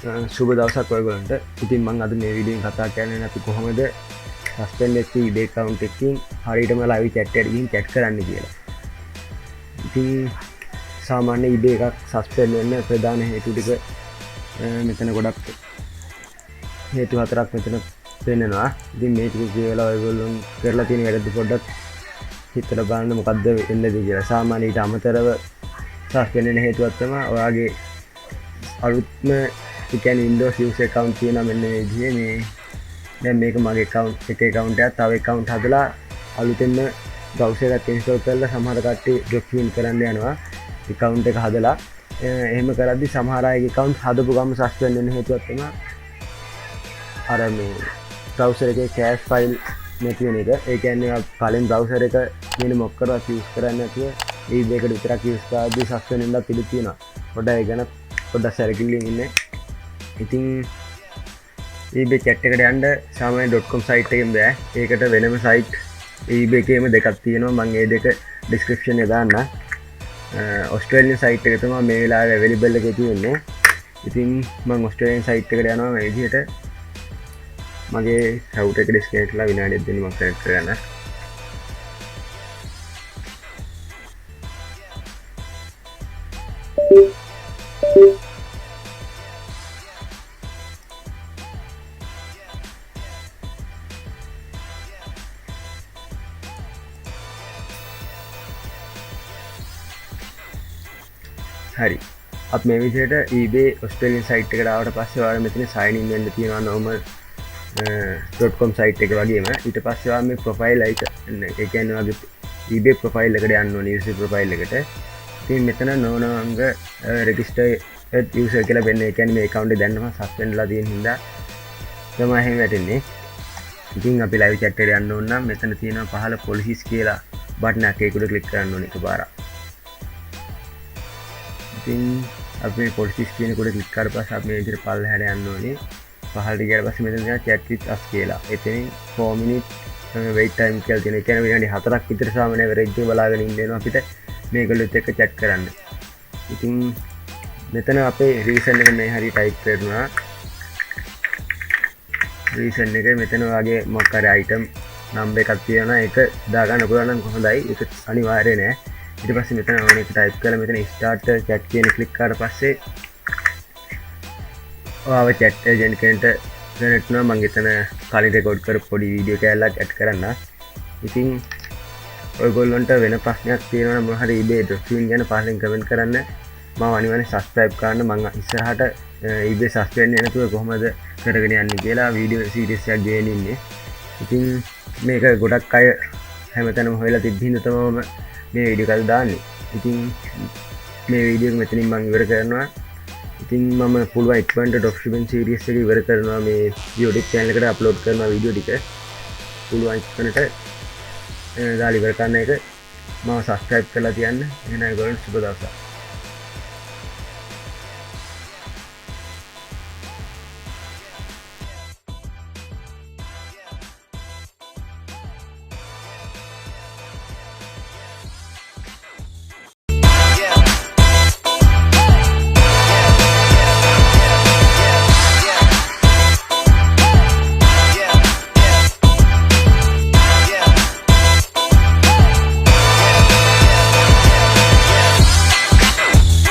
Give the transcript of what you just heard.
සුබ දවසක් ඔයගොල්ලන්ට. ඉතින් මම අද මේ වීඩියෝෙන් කතා කරන්නේ අපි කොහොමද suspend eBay account එකකින් හරියටම live chat එකට ගිහින් chat කරන්න කියලා. ඉතින් සාමාන්‍ය eBay එකක් suspend වෙන්න ප්‍රධාන හේතු ටික මෙතන ගොඩක් හේතු හතරක් මෙතන පෙන්නනවා. ඉතින් මේ ටික කියලා ඔයගොල්ලෝ කරලා තියෙන වැඩ පොඩ්ඩක් හිතලා බලන්න මොකද්ද වෙන්නේ කියලා. සාමාන්‍ය ඊට අමතරව suspend වෙන හේතුවක් තමයි ඔයාගේ අලුත්ම කියන්නේ Windows user account තියෙනවා මෙන්න මේ විදිහේ මේ දැන් මේක මගේ account එකේ account එකක් තව account හදලා අලුතෙන්ම browser එකක් install කරලා සමහර කට්ටිය dropshipping කරන්න යනවා account එක හදලා එහෙම කරද්දි සමහර අයගේ account හදපු ගම suspend වෙන හේතුවක් තමයි අර මේ browser එකේ cache file නැති වෙන එක. ඒ කියන්නේ කලින් browser එක මෙන්න මොකක්වත් use කරන්නේ නැතුව මේ දෙකට විතරක් use කරද්දි suspend වෙන්න පිළි තියෙනවා. පොඩ්ඩක් ඒ ගැන පොඩ්ඩක් සැලකිලිමත් ඉන්න. ඉතින් eBay chat එකට යන්න සාමාන්‍ය .com site එකෙන් බෑ. ඒකට වෙනම site eBay එකේම දෙකක් තියෙනවා. මම ඒ දෙක description එකේ දාන්න. Australian site එක තමයි මේ වෙලාවේ available එකේ තියෙන්නේ. ඉතින් මම Australian site එකට යනවා මේ විදිහට. මගේ router එක disconnect කරලා විනාඩියක් දෙන්න මම connect කරගන්න. හරි අපි මේ විදිහට eBay Australian site එකට ආවට පස්සේ ඔයාලා මෙතන sign in වෙන්න තියෙනවා normal .com site එක වගේම. ඊට පස්සේ ඔයාලා මේ profile එක ඒ කියන්නේ ඔයාගේ eBay profile එකට යන්න ඕනේ user profile එකට. ඉතින් මෙතන no longer registered user කියලා වෙන්නේ. ඒ කියන්නේ මේ account එක දැන්නම suspend වෙලා තියෙන හින්දා තමයි එහෙම වැටෙන්නේ. ඉතින් අපි live chat එකට යන්න ඕන නම් මෙතන තියෙනවා පහළ policies කියලා button එකක් ඒකට click කරන්න ඕනේ එකපාරක්. ඉතින් අපි policies කියන කොට click කරලා පස්සේ අපි මේ විදිහට පල්ලෙහාට යන්න ඕනේ. පහළට ගියාට පස්සේ මෙතන තියෙනවා chat with us කියලා. එතනින් 4 minute wait time කියලා තියෙනවා. ඒ කියන්නේ විනාඩි 4ක් විතර සාමාන්‍ය average එක බලාගෙන ඉන්න වෙනවා අපිට මේගොල්ලොත් එක්ක chat කරන්න. ඉතින් මෙතන අපේ reason එක මේ හරිය type කරනවා. reason එක මෙතන වගේ මොකක් හරි item number එකක් තියෙනවා. ඒක දාගන්න පුළුවන් නම් හොඳයි. ඒක අනිවාර්ය නෑ. ඊට පස්සේ මෙතන ඕන එක type කරලා මෙතන start chat කියන click කරලා පස්සේ ඔයාව chat agent කෙනෙක්ට දැනෙන්න මම එතන කලින් record කරපු පොඩි වීඩියෝ කෑල්ලක් add කරන්න. ඉතින් ඔයගොල්ලන්ට වෙන ප්‍රශ්නයක් තියෙනවා නම් මොන හරි eBay dropshipping ගැන පහලින් comment කරන්න. මම අනිවාර්යෙන් subscribe කරන්න. මම ඉස්සරහට eBay suspend වෙන්නේ නැතුව කොහොමද කරගෙන යන්නේ කියලා වීඩියෝ series එකක් ගෙනින් ඉන්නේ. ඉතින් මේක ගොඩක් අය හැමතැනම හොයලා තිබ්බින්ද තමයි මේ වීඩියෝ එක දාන්නේ. ඉතින් මේ වීඩියෝ එක මෙතනින් මම ඉවර කරනවා. ඉතින් මම පුළුවන් ඉක්මනට dropshipping series එක ඉවර කරනවා. මේ YouTube channel එකට upload කරනවා වීඩියෝ ටික. පුළුවන් ඉක්මනට දාලා ඉවර කරන එක මම subscribe කරලා තියන්න. එහෙනම් ඒගොල්ලන්ට සුබ දවසක්.